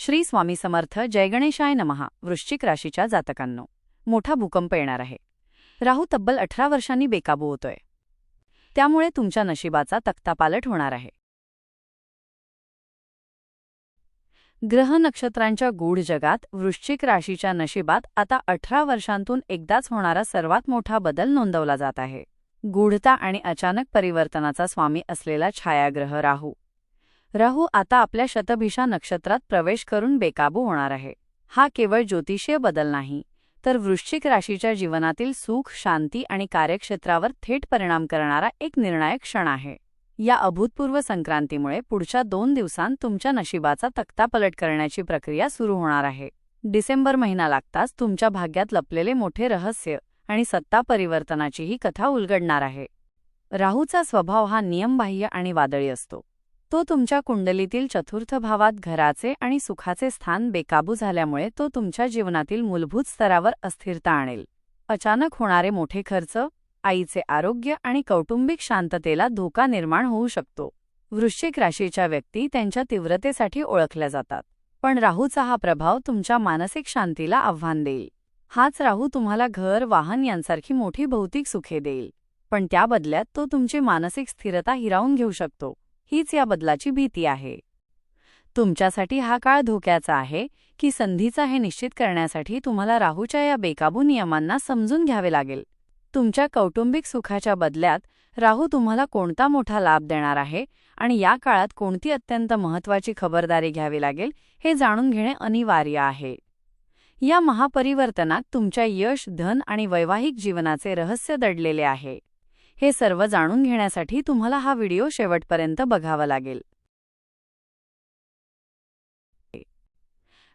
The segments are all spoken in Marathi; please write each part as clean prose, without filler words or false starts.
श्री स्वामी समर्थ. जय गणेशाय नमः. वृश्चिक राशीच्या जातकांनो, मोठा भूकंप येणार आहे. राहू तब्बल 18 वर्षांनी बेकाबू होतोय. त्यामुळे तुमच्या नशिबाचा तख्तापालट होणार आहे. ग्रह नक्षत्रांच्या गूढ जगात वृश्चिक राशीच्या नशिबात आता 18 वर्षांतून एकदाच होणारा सर्वात मोठा बदल नोंदवला जात आहे. गूढता आणि अचानक परिवर्तनाचा स्वामी असलेला छायाग्रह राहू आता आपल्या शतभिषा नक्षत्रात प्रवेश करून बेकाबू होणार आहे. हा केवळ ज्योतिषीय बदल नाही, तर वृश्चिक राशीच्या जीवनातील सुख, शांती आणि कार्यक्षेत्रावर थेट परिणाम करणारा एक निर्णायक क्षण आहे. या अभूतपूर्व संक्रांतीमुळे पुढच्या 2 दिवसांत तुमच्या नशिबाचा तख्तापलट करण्याची प्रक्रिया सुरू होणार आहे. डिसेंबर महिना लागताच तुमच्या भाग्यात लपलेले मोठे रहस्य आणि सत्ता परिवर्तनाचीही कथा उलगडणार आहे. राहूचा स्वभाव हा नियमबाह्य आणि वादळी असतो. तो तुमच्या कुंडलीतील चतुर्थ भावात घराचे आणि सुखाचे स्थान बेकाबू झाल्यामुळे तो तुमच्या जीवनातील मूलभूत स्तरावर अस्थिरता आणेल. अचानक होणारे मोठे खर्च, आईचे आरोग्य आणि कौटुंबिक शांततेला धोका निर्माण होऊ शकतो. वृश्चिक राशीच्या व्यक्ती त्यांच्या तीव्रतेसाठी ओळखल्या जातात, पण राहूचा हा प्रभाव तुमच्या मानसिक शांतीला आव्हान देईल. हाच राहू तुम्हाला घर, वाहन यांसारखी मोठी भौतिक सुखे देईल, पण त्या बदल्यात तो तुमची मानसिक स्थिरता हिरावून घेऊ शकतो. हीच या बदलाची भीती आहे. तुमच्यासाठी हा काळ धोक्याचा आहे की संधीचा हे निश्चित करण्यासाठी तुम्हाला राहूच्या या बेकाबू नियमांना समजून घ्यावे लागेल. तुमच्या कौटुंबिक सुखाच्या बदल्यात राहू तुम्हाला कोणता मोठा लाभ देणार आहे आणि या काळात कोणती अत्यंत महत्त्वाची खबरदारी घ्यावी लागेल हे जाणून घेणे अनिवार्य आहे. या महापरिवर्तनात तुमच्या यश, धन आणि वैवाहिक जीवनाचे रहस्य दडलेले आहे. हे सर्व जाणून घेण्यासाठी तुम्हाला हा व्हिडिओ शेवटपर्यंत बघावा लागेल.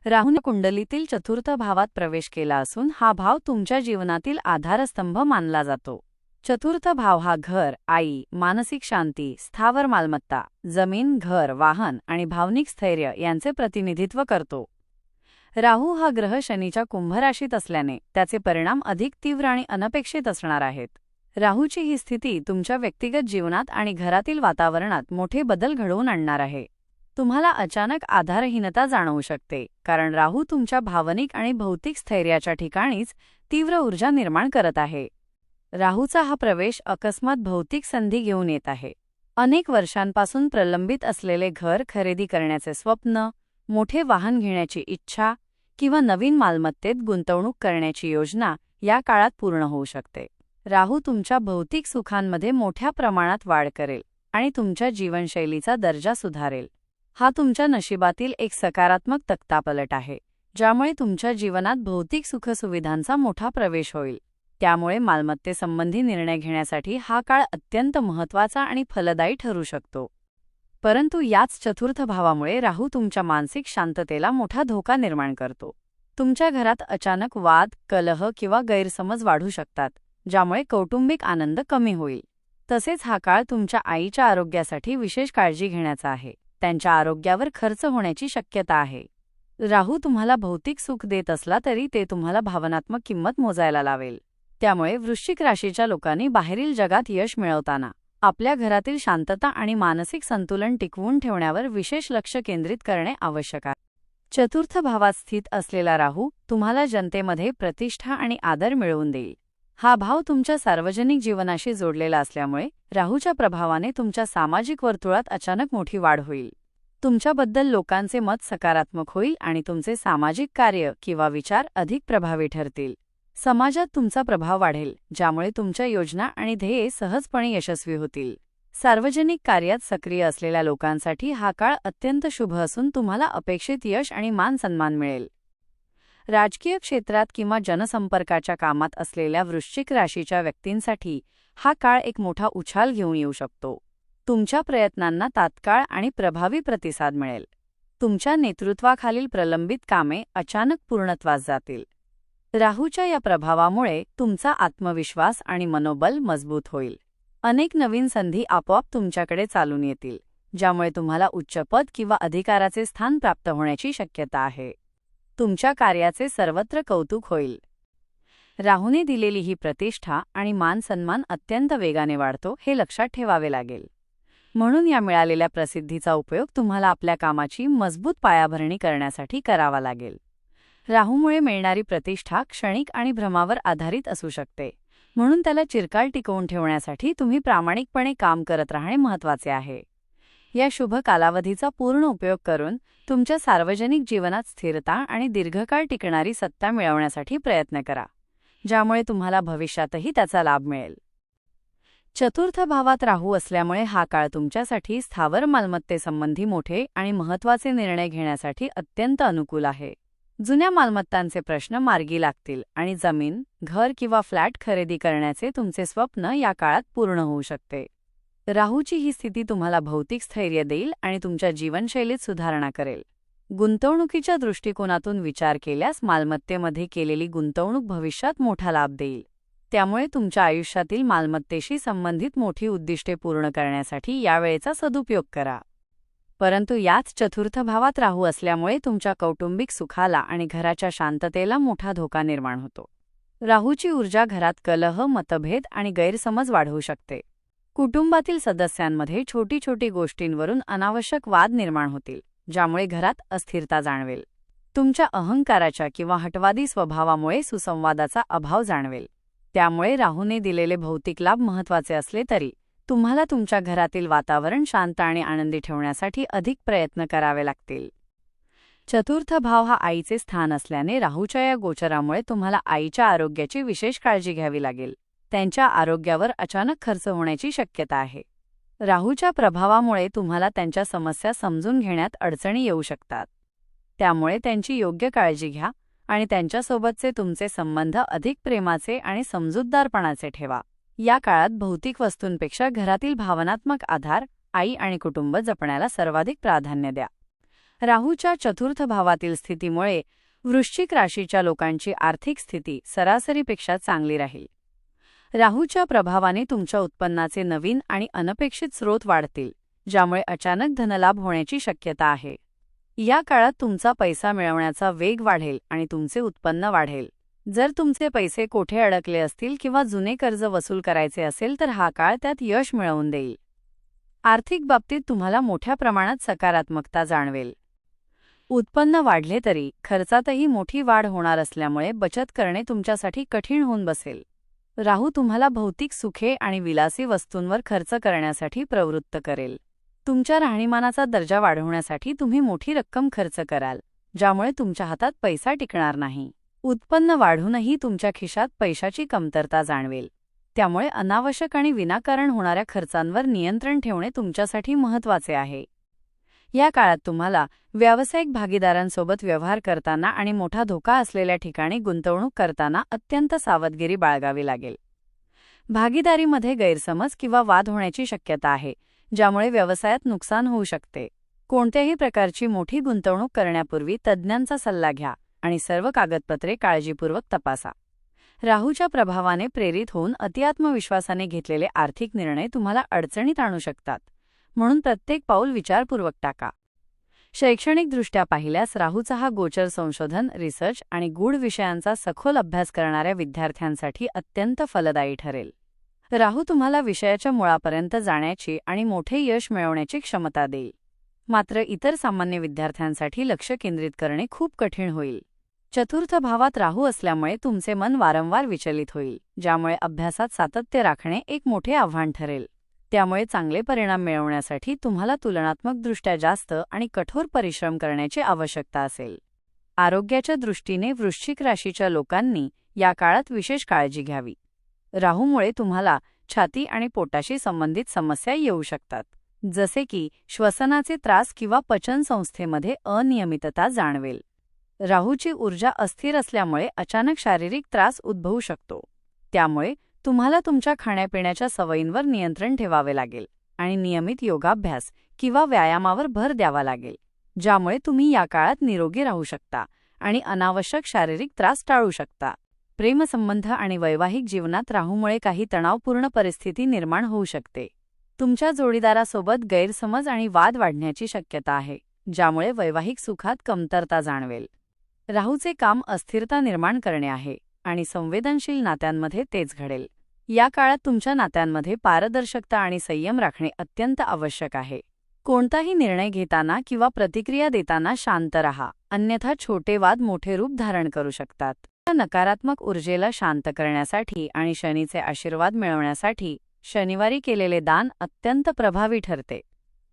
राहूने कुंडलीतील चतुर्थ भावात प्रवेश केला असून हा भाव तुमच्या जीवनातील आधारस्तंभ मानला जातो. चतुर्थ भाव हा घर, आई, मानसिक शांती, स्थावर मालमत्ता, जमीन, घर, वाहन आणि भावनिक स्थैर्य यांचे प्रतिनिधित्व करतो. राहू हा ग्रह शनीच्या कुंभ राशीत असल्याने त्याचे परिणाम अधिक तीव्र आणि अनपेक्षित असणार आहेत. राहूची ही स्थिती तुमच्या व्यक्तिगत जीवनात आणि घरातील वातावरणात मोठे बदल घडवून आणणार आहे. तुम्हाला अचानक आधारहीनता जाणवू शकते, कारण राहू तुमच्या भावनिक आणि भौतिक स्थैर्याच्या ठिकाणीच तीव्र ऊर्जा निर्माण करत आहे. राहूचा हा प्रवेश अकस्मात भौतिक संधी घेऊन येत आहे. अनेक वर्षांपासून प्रलंबित असलेले घर खरेदी करण्याचे स्वप्न, मोठे वाहन घेण्याची इच्छा किंवा नवीन मालमत्तेत गुंतवणूक करण्याची योजना या काळात पूर्ण होऊ शकते. राहू तुमच्या भौतिक सुखांमध्ये मोठ्या प्रमाणात वाढ करेल आणि तुमच्या जीवनशैलीचा दर्जा सुधारेल. हा तुमच्या नशिबातील एक सकारात्मक तख्तापलट आहे, ज्यामुळे तुमच्या जीवनात भौतिक सुखसुविधांचा मोठा प्रवेश होईल. त्यामुळे मालमत्तेसंबंधी निर्णय घेण्यासाठी हा काळ अत्यंत महत्त्वाचा आणि फलदायी ठरू शकतो. परंतु याच चतुर्थ भावामुळे राहू तुमच्या मानसिक शांततेला मोठा धोका निर्माण करतो. तुमच्या घरात अचानक वाद, कलह किंवा गैरसमज वाढू शकतात, ज्यामुळे कौटुंबिक आनंद कमी होईल. तसेच हा काळ तुमच्या आईच्या आरोग्यासाठी विशेष काळजी घेण्याचा आहे. त्यांच्या आरोग्यावर खर्च होण्याची शक्यता आहे. राहू तुम्हाला भौतिक सुख देत असला तरी ते तुम्हाला भावनात्मक किंमत मोजायला लावेल. त्यामुळे वृश्चिक राशीच्या लोकांनी बाहेरील जगात यश मिळवताना आपल्या घरातील शांतता आणि मानसिक संतुलन टिकवून ठेवण्यावर विशेष लक्ष केंद्रित करणे आवश्यक आहे. चतुर्थ भावात स्थित असलेला राहू तुम्हाला जनतेमध्ये प्रतिष्ठा आणि आदर मिळवून देईल. हा भाव तुमच्या सार्वजनिक जीवनाशी जोडलेला असल्यामुळे राहूच्या प्रभावाने तुमच्या सामाजिक वर्तुळात अचानक मोठी वाढ होईल. तुमच्याबद्दल लोकांचे मत सकारात्मक होईल आणि तुमचे सामाजिक कार्य किंवा विचार अधिक प्रभावी ठरतील. समाजात तुमचा प्रभाव वाढेल, ज्यामुळे तुमच्या योजना आणि ध्येये सहजपणे यशस्वी होतील. सार्वजनिक कार्यात सक्रिय असलेल्या लोकांसाठी हा काळ अत्यंत शुभ असून तुम्हाला अपेक्षित यश आणि मान-सन्मान मिळेल. राजकीय क्षेत्रात किंवा जनसंपर्काच्या कामात असलेल्या वृश्चिक राशीच्या व्यक्तींसाठी हा काळ एक मोठा उछाल घेऊन येऊ शकतो. तुमच्या प्रयत्नांना तात्काळ आणि प्रभावी प्रतिसाद मिळेल. तुमच्या नेतृत्वाखालील प्रलंबित कामे अचानक पूर्णत्वास जातील. राहूच्या या प्रभावामुळे तुमचा आत्मविश्वास आणि मनोबल मजबूत होईल. अनेक नवीन संधी आपोआप तुमच्याकडे चालून येतील, ज्यामुळे तुम्हाला उच्च पद किंवा अधिकाराचे स्थान प्राप्त होण्याची शक्यता आहे. तुमच्या कार्याचे सर्वत्र कौतुक होईल. राहूने दिलेली ही प्रतिष्ठा आणि मान-सन्मान अत्यंत वेगाने वाढतो हे लक्षात ठेवावे लागेल. म्हणून या मिळालेल्या प्रसिद्धीचा उपयोग तुम्हाला आपल्या कामाची मजबूत पायाभरणी करण्यासाठी करावा लागेल. राहूमुळे मिळणारी प्रतिष्ठा क्षणिक आणि भ्रमावर आधारित असू शकते, म्हणून त्याला चिरकाल टिकवून ठेवण्यासाठी तुम्ही प्रामाणिकपणे काम करत राहणे महत्त्वाचे आहे. या शुभ कालावधीचा पूर्ण उपयोग करून तुमच्या सार्वजनिक जीवनात स्थिरता आणि दीर्घकाळ टिकणारी सत्ता मिळवण्यासाठी प्रयत्न करा, ज्यामुळे तुम्हाला भविष्यातही त्याचा लाभ मिळेल. चतुर्थ भावात राहू असल्यामुळे हा काळ तुमच्यासाठी स्थावर मालमत्तेसंबंधी मोठे आणि महत्त्वाचे निर्णय घेण्यासाठी अत्यंत अनुकूल आहे. जुन्या मालमत्तांचे प्रश्न मार्गी लागतील आणि जमीन, घर किंवा फ्लॅट खरेदी करण्याचे तुमचे स्वप्न या काळात पूर्ण होऊ शकते. राहूची ही स्थिती तुम्हाला भौतिक स्थैर्य देईल आणि तुमच्या जीवनशैलीत सुधारणा करेल. गुंतवणुकीच्या दृष्टिकोनातून विचार केल्यास मालमत्तेमध्ये केलेली गुंतवणूक भविष्यात मोठा लाभ देईल. त्यामुळे तुमच्या आयुष्यातील मालमत्तेशी संबंधित मोठी उद्दिष्टे पूर्ण करण्यासाठी यावेळेचा सदुपयोग करा. परंतु याच चतुर्थ भावात राहू असल्यामुळे तुमच्या कौटुंबिक सुखाला आणि घराच्या शांततेला मोठा धोका निर्माण होतो. राहूची ऊर्जा घरात कलह, मतभेद आणि गैरसमज वाढवू शकते. कुटुंबातील सदस्यांमध्ये छोटी छोटी गोष्टींवरून अनावश्यक वाद निर्माण होतील, ज्यामुळे घरात अस्थिरता जाणवेल. तुमच्या अहंकाराच्या किंवा हटवादी स्वभावामुळे सुसंवादाचा अभाव जाणवेल. त्यामुळे राहूने दिलेले भौतिक लाभ महत्त्वाचे असले तरी तुम्हाला तुमच्या घरातील वातावरण शांत आणि आनंदी ठेवण्यासाठी अधिक प्रयत्न करावे लागतील. चतुर्थ भाव हा आईचे स्थान असल्याने राहूच्या या गोचरामुळे तुम्हाला आईच्या आरोग्याची विशेष काळजी घ्यावी लागेल. त्यांच्या आरोग्यावर अचानक खर्च होण्याची शक्यता आहे. राहूच्या प्रभावामुळे तुम्हाला त्यांच्या समस्या समजून घेण्यात अडचणी येऊ शकतात. त्यामुळे त्यांची योग्य काळजी घ्या आणि त्यांच्यासोबतचे तुमचे संबंध अधिक प्रेमाचे आणि समजूतदारपणाचे ठेवा. या काळात भौतिक वस्तूंपेक्षा घरातील भावनात्मक आधार, आई आणि कुटुंब जपण्याला सर्वाधिक प्राधान्य द्या. राहूच्या चतुर्थ भावातील स्थितीमुळे वृश्चिक राशीच्या लोकांची आर्थिक स्थिती सरासरीपेक्षा चांगली राहील. राहूच्या प्रभावाने तुमच्या उत्पन्नाचे नवीन आणि अनपेक्षित स्रोत वाढतील, ज्यामुळे अचानक धनलाभ होण्याची शक्यता आहे. या काळात तुमचा पैसा मिळवण्याचा वेग वाढेल आणि तुमचे उत्पन्न वाढेल. जर तुमचे पैसे कोठे अडकले असतील किंवा जुने कर्ज वसूल करायचे असेल तर हा काळ त्यात यश मिळवून देईल. आर्थिक बाबतीत तुम्हाला मोठ्या प्रमाणात सकारात्मकता जाणवेल. उत्पन्न वाढले तरी खर्चातही मोठी वाढ होणार असल्यामुळे बचत करणे तुमच्यासाठी कठीण होऊन बसेल. राहू तुम्हाला भौतिक सुखे आणि विलासी वस्तूंवर खर्च करण्यासाठी प्रवृत्त करेल. तुमच्या राहणीमानाचा दर्जा वाढवण्यासाठी तुम्ही मोठी रक्कम खर्च कराल, ज्यामुळे तुमच्या हातात पैसा टिकणार नाही. उत्पन्न वाढूनही तुमच्या खिशात पैशाची कमतरता जाणवेल. त्यामुळे अनावश्यक आणि विनाकारण होणाऱ्या खर्चांवर नियंत्रण ठेवणे तुमच्यासाठी महत्त्वाचे आहे. या काळात तुम्हाला व्यावसायिक भागीदारांसोबत व्यवहार करताना आणि मोठा धोका असलेल्या ठिकाणी गुंतवणूक करताना अत्यंत सावधगिरी बाळगावी लागेल. भागीदारीमध्ये गैरसमज किंवा वाद होण्याची शक्यता आहे, ज्यामुळे व्यवसायात नुकसान होऊ शकते. कोणत्याही प्रकारची मोठी गुंतवणूक करण्यापूर्वी तज्ज्ञांचा सल्ला घ्या आणि सर्व कागदपत्रे काळजीपूर्वक तपासा. राहूच्या प्रभावाने प्रेरित होऊन अतिआत्मविश्वासाने घेतलेले आर्थिक निर्णय तुम्हाला अडचणीत आणू शकतात, म्हणून प्रत्येक पाऊल विचारपूर्वक टाका. शैक्षणिकदृष्ट्या पाहिल्यास राहूचा हा गोचर संशोधन, रिसर्च आणि गूढ विषयांचा सखोल अभ्यास करणाऱ्या विद्यार्थ्यांसाठी अत्यंत फलदायी ठरेल. राहू तुम्हाला विषयाच्या मुळापर्यंत जाण्याची आणि मोठे यश मिळवण्याची क्षमता देईल. मात्र इतर सामान्य विद्यार्थ्यांसाठी लक्ष केंद्रित करणे खूप कठीण होईल. चतुर्थ भावात राहू असल्यामुळे तुमचे मन वारंवार विचलित होईल, ज्यामुळे अभ्यासात सातत्य राखणे एक मोठे आव्हान ठरेल. त्यामुळे चांगले परिणाम मिळवण्यासाठी तुम्हाला तुलनात्मकदृष्ट्या जास्त आणि कठोर परिश्रम करण्याची आवश्यकता असेल. आरोग्याच्या दृष्टीने वृश्चिक राशीच्या लोकांनी या काळात विशेष काळजी घ्यावी. राहूमुळे तुम्हाला छाती आणि पोटाशी संबंधित समस्या येऊ शकतात, जसे की श्वसनाचे त्रास किंवा पचन संस्थेमध्ये अनियमितता जाणवेल. राहूची ऊर्जा अस्थिर असल्यामुळे अचानक शारीरिक त्रास उद्भवू शकतो. त्यामुळे तुम्हाला तुमच्या खाण्यापिण्याच्या सवयींवर नियंत्रण ठेवावे लागेल आणि नियमित योगाभ्यास किंवा व्यायामावर भर द्यावा लागेल, ज्यामुळे तुम्ही या काळात निरोगी राहू शकता आणि अनावश्यक शारीरिक त्रास टाळू शकता. प्रेमसंबंध आणि वैवाहिक जीवनात राहूमुळे काही तणावपूर्ण परिस्थिती निर्माण होऊ शकते. तुमच्या जोडीदारासोबत गैरसमज आणि वाद वाढण्याची शक्यता आहे, ज्यामुळे वैवाहिक सुखात कमतरता जाणवेल. राहूचे काम अस्थिरता निर्माण करणे आहे आणि संवेदनशील नात्यांमध्ये तेच घडेल. या काळात तुमच्या नात्यांमध्ये पारदर्शकता आणि संयम राखणे अत्यंत आवश्यक आहे. कोणताही निर्णय घेताना किंवा प्रतिक्रिया देताना शांत रहा, अन्यथा छोटे वाद मोठे रूप धारण करू शकतात. या नकारात्मक ऊर्जेला शांत करण्यासाठी आणि शनीचे आशीर्वाद मिळवण्यासाठी शनिवारी केलेले दान अत्यंत प्रभावी ठरते.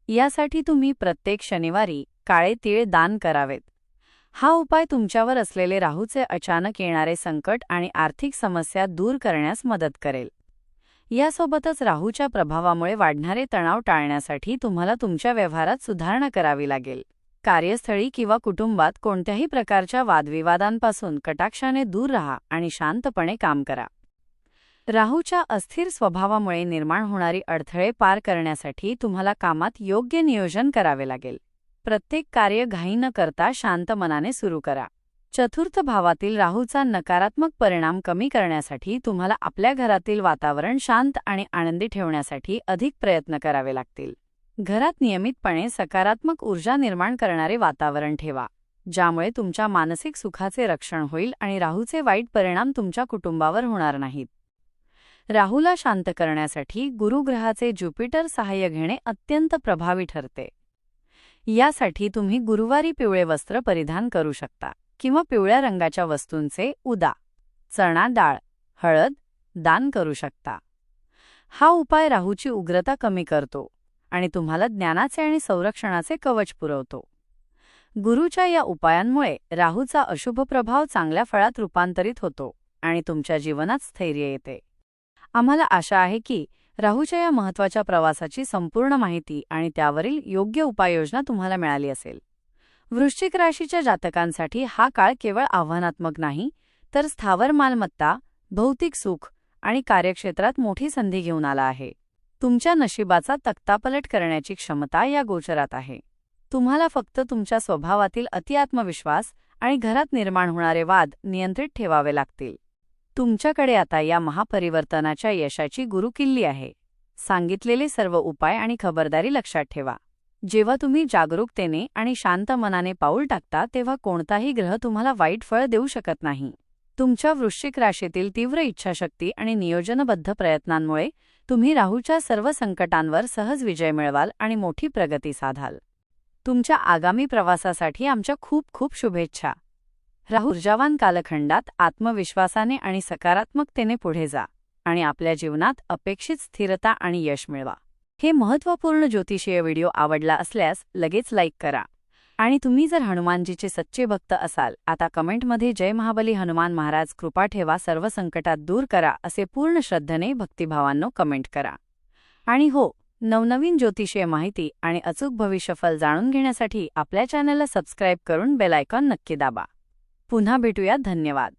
यासाठी तुम्ही प्रत्येक शनिवारी काळे तीळ दान करावेत. हा उपाय तुमच्यावर असलेले राहूचे अचानक येणारे संकट आणि आर्थिक समस्या दूर करण्यास मदत करेल. यासोबतच राहूच्या प्रभावामुळे वाढणारे तणाव टाळण्यासाठी तुम्हाला तुमच्या व्यवहारात सुधारणा करावी लागेल. कार्यस्थळी किंवा कुटुंबात कोणत्याही प्रकारच्या वादविवादांपासून कटाक्षाने दूर राहा आणि शांतपणे काम करा. राहूच्या अस्थिर स्वभावामुळे निर्माण होणारी अडथळे पार करण्यासाठी तुम्हाला कामात योग्य नियोजन करावे लागेल. प्रत्येक कार्य घाई न करता शांत मनाने सुरू करा. चतुर्थ भावातील राहूचा नकारात्मक परिणाम कमी करण्यासाठी तुम्हाला आपल्या घरातील वातावरण शांत आणि आनंदी ठेवण्यासाठी अधिक प्रयत्न करावे लागतील. घरात नियमितपणे सकारात्मक ऊर्जा निर्माण करणारे वातावरण ठेवा, ज्यामुळे तुमच्या मानसिक सुखाचे रक्षण होईल आणि राहूचे वाईट परिणाम तुमच्या कुटुंबावर होणार नाहीत. राहूला शांत करण्यासाठी गुरुग्रहाचे ज्युपिटर सहाय्य घेणे अत्यंत प्रभावी ठरते. यासाठी तुम्ही गुरुवारी पिवळे वस्त्र परिधान करू शकता किंवा पिवळ्या रंगाच्या वस्तूंचे उदा, चणा डाळ, हळद दान करू शकता. हा उपाय राहूची उग्रता कमी करतो आणि तुम्हाला ज्ञानाचे आणि संरक्षणाचे कवच पुरवतो. गुरुच्या या उपायांमुळे राहूचा अशुभ प्रभाव चांगल्या फळात रूपांतरित होतो आणि तुमच्या जीवनात स्थैर्य येते. आम्हाला आशा आहे की राहूच्या या महत्त्वाच्या प्रवासाची संपूर्ण माहिती आणि त्यावरील योग्य उपाययोजना तुम्हाला मिळाली असेल. वृश्चिक राशीच्या जातकांसाठी हा काळ केवळ आव्हानात्मक नाही, तर स्थावर मालमत्ता, भौतिक सुख आणि कार्यक्षेत्रात मोठी संधी घेऊन आला आहे. तुमच्या नशिबाचा तक्तापलट करण्याची क्षमता या गोचरात आहे. तुम्हाला फक्त तुमच्या स्वभावातील अतिआत्मविश्वास आणि घरात निर्माण होणारे वाद नियंत्रित ठेवावे लागतील. तुमच्याकडे आता या महापरिवर्तनाच्या यशाची गुरुकिल्ली आहे. सांगितलेले सर्व उपाय आणि खबरदारी लक्षात ठेवा. जेव्हा तुम्ही जागरूकतेने आणि शांत मनाने पाऊल टाकता तेव्हा कोणताही ग्रह तुम्हाला वाईट फळ देऊ शकत नाही. तुमच्या वृश्चिक राशीतील तीव्र इच्छाशक्ती आणि नियोजनबद्ध प्रयत्नांमुळे तुम्ही राहूच्या सर्व संकटांवर सहज विजय मिळवाल आणि मोठी प्रगती साधाल. तुमच्या आगामी प्रवासासाठी आमच्या खूप खूप शुभेच्छा. राहू ऊर्जावान कालखंडात आत्मविश्वासाने आणि सकारात्मकतेने पुढे जा आणि आपल्या जीवनात अपेक्षित स्थिरता आणि यश मिळवा. हे महत्त्वपूर्ण ज्योतिषीय व्हिडिओ आवडला असल्यास लगेच लाईक करा. आणि तुम्ही जर हनुमानजीचे सच्चे भक्त असाल, आता कमेंटमध्ये जय महाबली हनुमान महाराज कृपा ठेवा सर्व संकटात दूर करा असे पूर्ण श्रद्धेने भक्तिभावांनो कमेंट करा. आणि हो, नवनवीन ज्योतिषीय माहिती आणि अचूक भविष्यफल जाणून घेण्यासाठी आपल्या चॅनलला सबस्क्राईब करून बेल आयकॉन नक्की दाबा. पुन्हा भेटूया. धन्यवाद.